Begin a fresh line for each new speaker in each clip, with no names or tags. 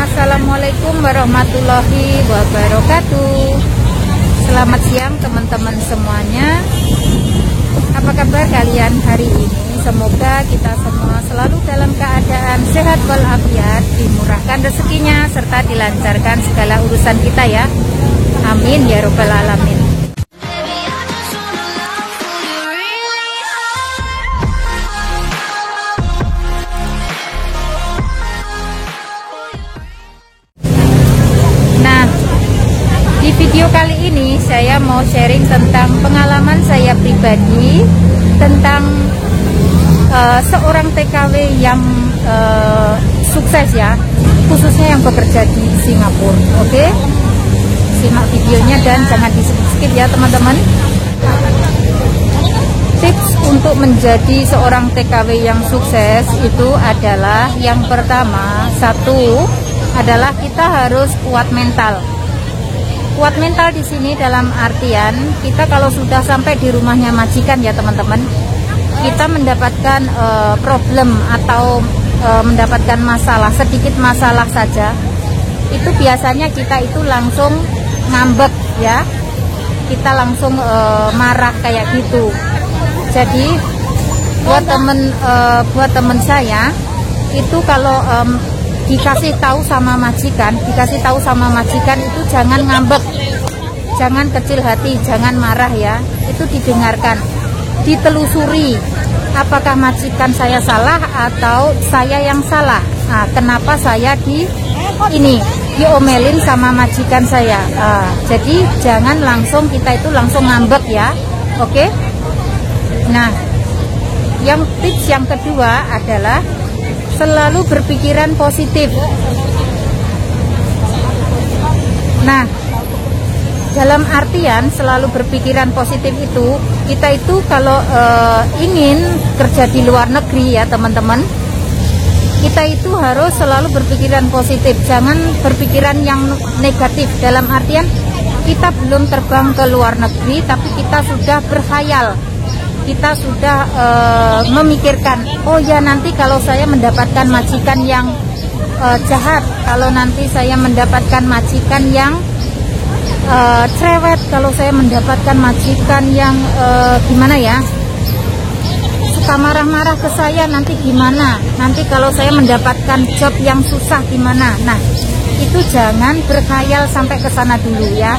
Assalamualaikum warahmatullahi wabarakatuh. Selamat siang teman-teman semuanya. Apa kabar kalian hari ini? Semoga kita semua selalu dalam keadaan sehat walafiat, dimurahkan rezekinya, serta dilancarkan segala urusan kita ya. Amin ya robbal alamin. Di video kali ini saya mau sharing tentang pengalaman saya pribadi tentang seorang TKW yang sukses ya, khususnya yang bekerja di Singapura. Oke, simak videonya dan jangan di-skip ya teman-teman. Tips untuk menjadi seorang TKW yang sukses itu adalah yang pertama, satu adalah kita harus kuat mental. Kuat mental di sini dalam artian kita kalau sudah sampai di rumahnya majikan ya teman-teman, kita mendapatkan problem atau mendapatkan masalah, sedikit masalah saja, itu biasanya kita itu langsung ngambek ya, kita langsung marah kayak gitu. Jadi buat temen saya itu kalau dikasih tahu sama majikan itu jangan ngambek, jangan kecil hati, jangan marah ya. Itu didengarkan, ditelusuri apakah majikan saya salah atau saya yang salah. Nah, kenapa saya diomelin sama majikan saya. Jadi jangan langsung kita itu langsung ngambek ya. Oke. Nah, tips yang kedua adalah selalu berpikiran positif. Nah, dalam artian selalu berpikiran positif itu, kita itu kalau ingin kerja di luar negeri ya teman-teman, kita itu harus selalu berpikiran positif, jangan berpikiran yang negatif. Dalam artian kita belum terbang ke luar negeri, tapi kita sudah berkhayal, kita sudah memikirkan, oh ya nanti kalau saya mendapatkan majikan yang jahat, kalau nanti saya mendapatkan majikan yang cerewet, kalau saya mendapatkan majikan yang gimana ya, suka marah-marah ke saya, nanti gimana, nanti kalau saya mendapatkan job yang susah gimana. Nah, itu jangan berkhayal sampai ke sana dulu ya.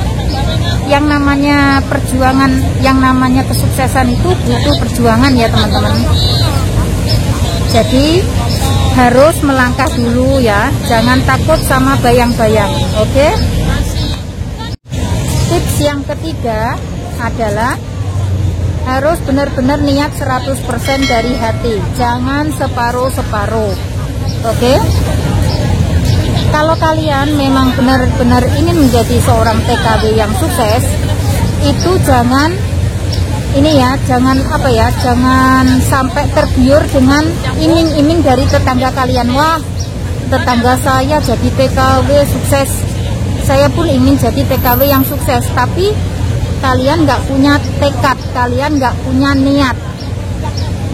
Yang namanya perjuangan, yang namanya kesuksesan itu butuh perjuangan ya teman-teman. Jadi harus melangkah dulu ya, jangan takut sama bayang-bayang. Oke. Tips yang ketiga adalah harus benar-benar niat 100% dari hati, jangan separuh-separuh. Oke. Kalau kalian memang benar-benar ingin menjadi seorang TKW yang sukses, itu jangan jangan sampai tergiur dengan iming-iming dari tetangga kalian. Wah, tetangga saya jadi TKW sukses, saya pun ingin jadi TKW yang sukses. Tapi kalian nggak punya tekad, kalian nggak punya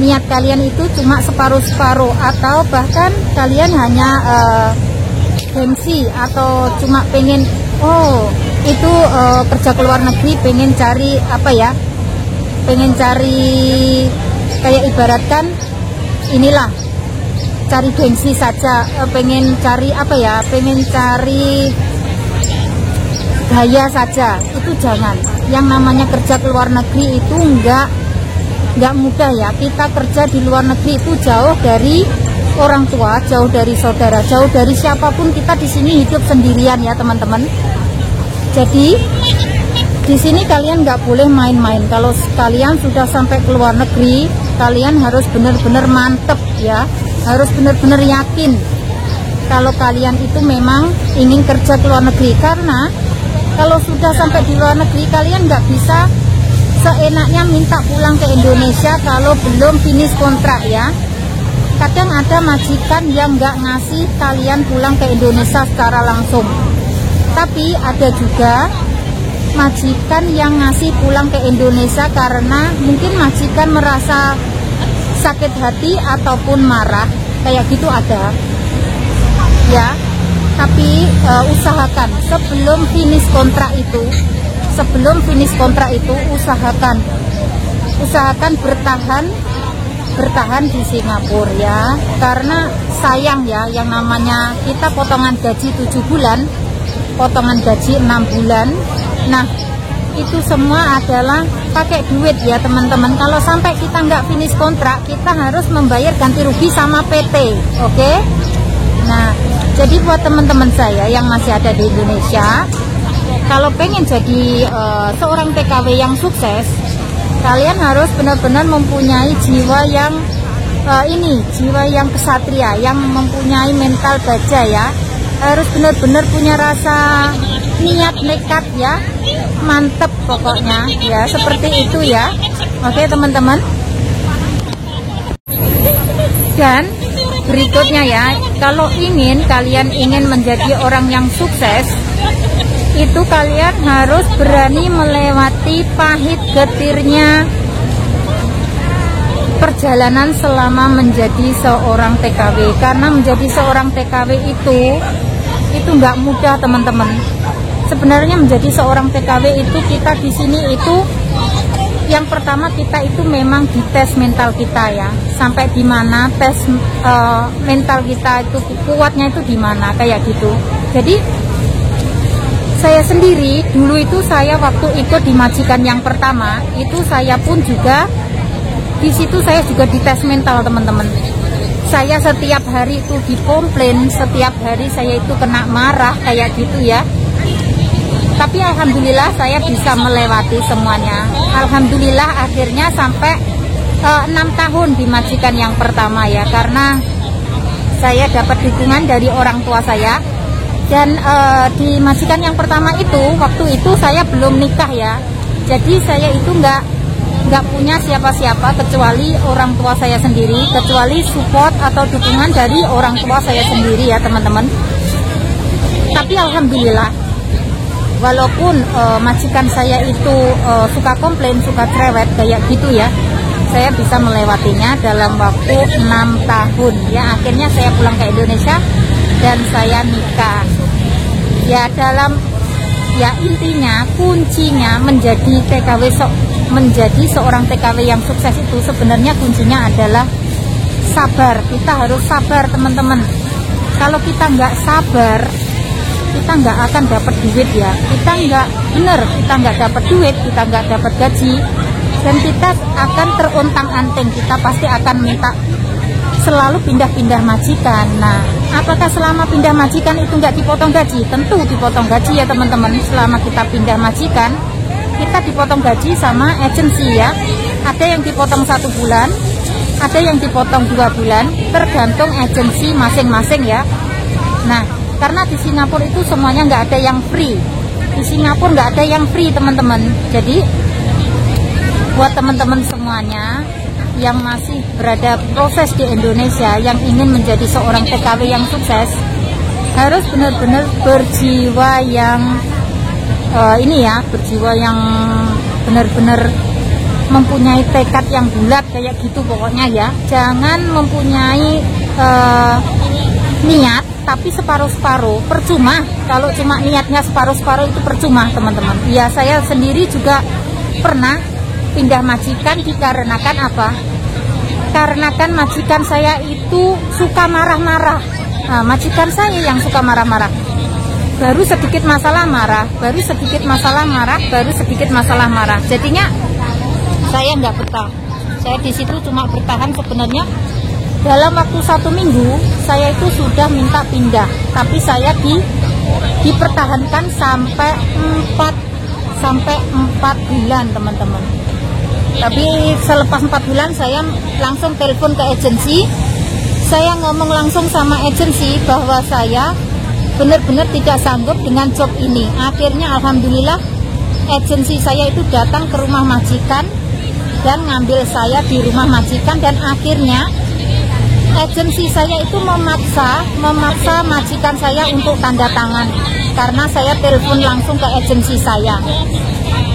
niat kalian itu cuma separuh-separuh, atau bahkan kalian hanya gengsi atau cuma pengen kerja ke luar negeri, pengen cari kayak ibaratkan inilah cari gengsi saja, pengen cari gaya saja. Itu jangan. Yang namanya kerja ke luar negeri itu nggak mudah ya. Kita kerja di luar negeri itu jauh dari orang tua, jauh dari saudara, jauh dari siapapun. Kita di sini hidup sendirian ya teman-teman. Jadi di sini kalian nggak boleh main-main. Kalau kalian sudah sampai ke luar negeri, kalian harus benar-benar mantep ya, harus benar-benar yakin kalau kalian itu memang ingin kerja ke luar negeri. Karena kalau sudah sampai di luar negeri, kalian nggak bisa seenaknya minta pulang ke Indonesia kalau belum finish kontrak ya. Kadang ada majikan yang nggak ngasih kalian pulang ke Indonesia secara langsung, tapi ada juga majikan yang ngasih pulang ke Indonesia karena mungkin majikan merasa sakit hati ataupun marah, kayak gitu ada ya. Tapi usahakan sebelum finish kontrak itu, usahakan bertahan di Singapura ya, karena sayang ya, yang namanya kita potongan gaji 7 bulan, potongan gaji 6 bulan. Nah, itu semua adalah pakai duit ya teman-teman. Kalau sampai kita nggak finish kontrak, kita harus membayar ganti rugi sama PT, oke? Nah, jadi buat teman-teman saya yang masih ada di Indonesia, kalau pengen jadi seorang TKW yang sukses, kalian harus benar-benar mempunyai jiwa yang jiwa yang kesatria, yang mempunyai mental baja ya. Harus benar-benar punya rasa niat, nekat ya, mantep pokoknya ya, seperti itu ya. Oke teman-teman. Dan berikutnya ya, kalau kalian ingin menjadi orang yang sukses, itu kalian harus berani melewati pahit getirnya perjalanan selama menjadi seorang TKW. Karena menjadi seorang TKW itu nggak mudah teman-teman. Sebenarnya menjadi seorang TKW itu, kita di sini itu yang pertama kita itu memang dites mental kita ya, sampai di mana tes mental kita itu kuatnya itu di mana, kayak gitu. Jadi saya sendiri dulu itu, saya waktu ikut di majikan yang pertama itu, saya pun juga di situ saya juga dites mental teman-teman. Saya setiap hari itu dikomplain, setiap hari saya itu kena marah kayak gitu ya. Tapi alhamdulillah saya bisa melewati semuanya. Alhamdulillah akhirnya sampai 6 tahun di majikan yang pertama ya, karena saya dapat dukungan dari orang tua saya. Dan di majikan yang pertama itu, waktu itu saya belum nikah ya. Jadi saya itu nggak punya siapa-siapa kecuali orang tua saya sendiri, kecuali support atau dukungan dari orang tua saya sendiri ya teman-teman. Tapi alhamdulillah, walaupun majikan saya itu suka komplain, suka cerewet kayak gitu ya, saya bisa melewatinya dalam waktu 6 tahun ya. Akhirnya saya pulang ke Indonesia dan saya nikah ya. Intinya kuncinya menjadi seorang TKW yang sukses itu, sebenarnya kuncinya adalah sabar. Kita harus sabar teman-teman. Kalau kita nggak sabar, kita nggak akan dapat duit ya. Kita nggak dapat duit, kita nggak dapat gaji, dan kita akan teruntang-anting. Kita pasti akan minta selalu pindah-pindah majikan. Nah, apakah selama pindah majikan itu nggak dipotong gaji? Tentu dipotong gaji ya teman-teman. Selama kita pindah majikan, kita dipotong gaji sama agensi ya. Ada yang dipotong 1 bulan, ada yang dipotong 2 bulan, tergantung agensi masing-masing ya. Nah, karena di Singapura itu semuanya nggak ada yang free. Di Singapura nggak ada yang free teman-teman. Jadi buat teman-teman semuanya yang masih berada proses di Indonesia, yang ingin menjadi seorang TKW yang sukses, harus benar-benar berjiwa yang berjiwa yang benar-benar mempunyai tekad yang bulat kayak gitu pokoknya ya. Jangan mempunyai niat tapi separuh-separuh, percuma. Kalau cuma niatnya separuh-separuh itu percuma teman-teman. Ya, saya sendiri juga pernah pindah majikan dikarenakan apa? Karena kan majikan saya itu suka marah-marah. Nah, majikan saya yang suka marah-marah. Baru sedikit masalah marah, baru sedikit masalah marah, baru sedikit masalah marah. Jadinya saya nggak betah. Saya di situ cuma bertahan sebenarnya dalam waktu 1 minggu saya itu sudah minta pindah, tapi saya dipertahankan sampai 4 bulan teman-teman. Tapi selepas 4 bulan saya langsung telepon ke agensi. Saya ngomong langsung sama agensi bahwa saya benar-benar tidak sanggup dengan job ini. Akhirnya alhamdulillah agensi saya itu datang ke rumah majikan dan ngambil saya di rumah majikan, dan akhirnya agensi saya itu memaksa majikan saya untuk tanda tangan, karena saya telepon langsung ke agensi saya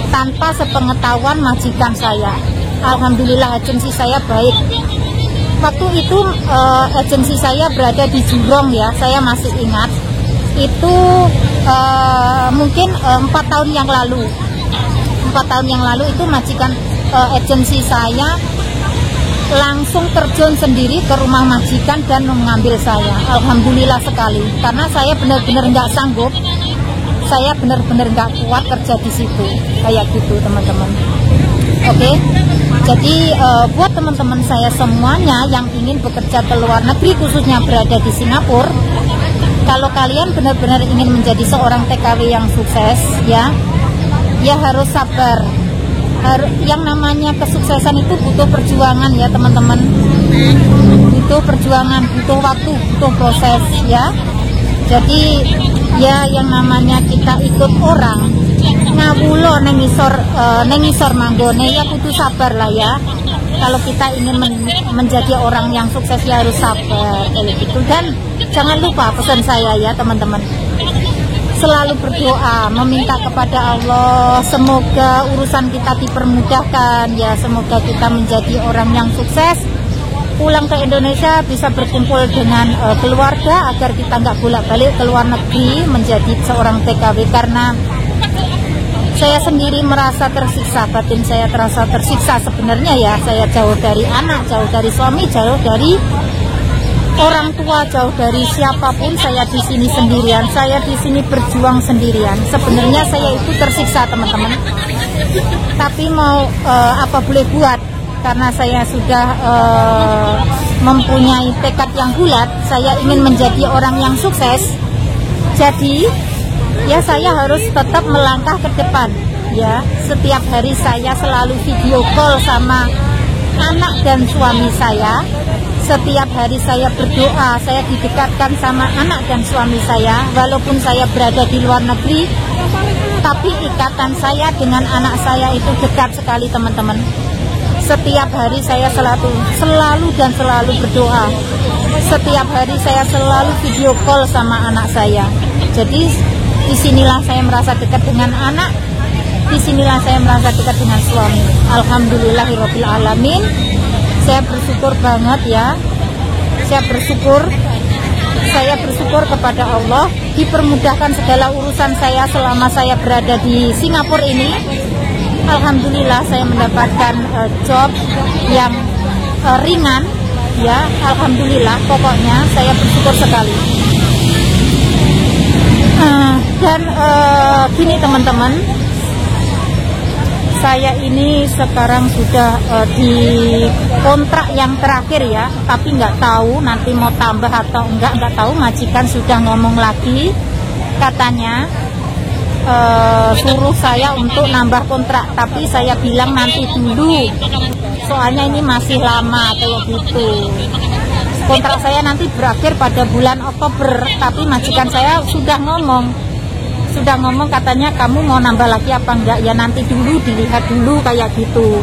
tanpa sepengetahuan majikan saya. Alhamdulillah agensi saya baik. Waktu itu agensi saya berada di Jurong ya, saya masih ingat. itu mungkin 4 tahun yang lalu. 4 tahun yang lalu itu majikan agensi saya langsung terjun sendiri ke rumah majikan dan mengambil saya. Alhamdulillah sekali, karena saya benar-benar nggak sanggup, saya benar-benar nggak kuat kerja di situ, kayak gitu teman-teman. Oke, jadi buat teman-teman saya semuanya yang ingin bekerja ke luar negeri, khususnya berada di Singapura, kalau kalian benar-benar ingin menjadi seorang TKW yang sukses, ya harus sabar. Yang namanya kesuksesan itu butuh perjuangan ya teman-teman, butuh perjuangan, butuh waktu, butuh proses ya. Jadi ya yang namanya kita ikut orang ngawulo nengisor manggone, ya kudu sabar lah ya. Kalau kita ingin menjadi orang yang sukses ya harus sabar kayak gitu. Dan jangan lupa pesan saya ya teman-teman, selalu berdoa, meminta kepada Allah semoga urusan kita dipermudahkan ya, semoga kita menjadi orang yang sukses, pulang ke Indonesia bisa berkumpul dengan keluarga agar kita nggak bolak-balik ke luar negeri menjadi seorang TKW. Karena saya sendiri merasa tersiksa, batin saya terasa tersiksa sebenarnya ya. Saya jauh dari anak, jauh dari suami, jauh dari orang tua, jauh dari siapapun. Saya di sini sendirian, saya di sini berjuang sendirian. Sebenarnya saya itu tersiksa teman-teman, tapi mau apa boleh buat, karena saya sudah mempunyai tekad yang bulat, saya ingin menjadi orang yang sukses. Jadi ya saya harus tetap melangkah ke depan ya. Setiap hari saya selalu video call sama anak dan suami saya. Setiap hari saya berdoa, saya didekatkan sama anak dan suami saya. Walaupun saya berada di luar negeri, tapi ikatan saya dengan anak saya itu dekat sekali teman-teman. Setiap hari saya selalu berdoa. Setiap hari saya selalu video call sama anak saya. Jadi disinilah saya merasa dekat dengan anak, disinilah saya merasa dekat dengan suami. Alhamdulillahirabbil alamin. Saya bersyukur banget ya. Saya bersyukur kepada Allah, dipermudahkan segala urusan saya selama saya berada di Singapura ini. Alhamdulillah saya mendapatkan job yang ringan ya. Alhamdulillah, pokoknya saya bersyukur sekali. Dan gini teman-teman, saya ini sekarang sudah di kontrak yang terakhir ya, tapi nggak tahu nanti mau tambah atau nggak tahu. Majikan sudah ngomong lagi, katanya suruh saya untuk nambah kontrak, tapi saya bilang nanti dulu, soalnya ini masih lama kayak gitu. Kontrak saya nanti berakhir pada bulan Oktober, tapi majikan saya sudah ngomong katanya kamu mau nambah lagi apa enggak ya, nanti dulu, dilihat dulu kayak gitu.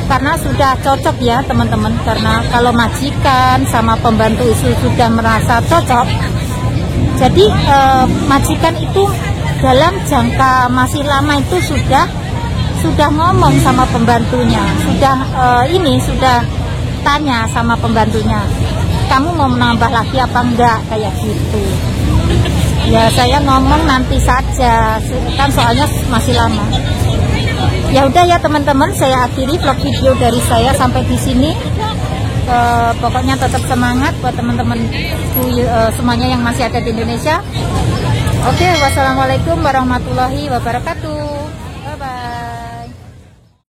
Karena sudah cocok ya teman-teman, karena kalau majikan sama pembantu itu sudah merasa cocok, jadi majikan itu dalam jangka masih lama itu sudah ngomong sama pembantunya, sudah tanya sama pembantunya, kamu mau menambah lagi apa enggak kayak gitu. Ya saya ngomong nanti saja, kan soalnya masih lama. Ya udah ya teman-teman, saya akhiri vlog video dari saya sampai di sini. Pokoknya tetap semangat buat teman-teman semuanya yang masih ada di Indonesia. Oke, wassalamualaikum warahmatullahi wabarakatuh.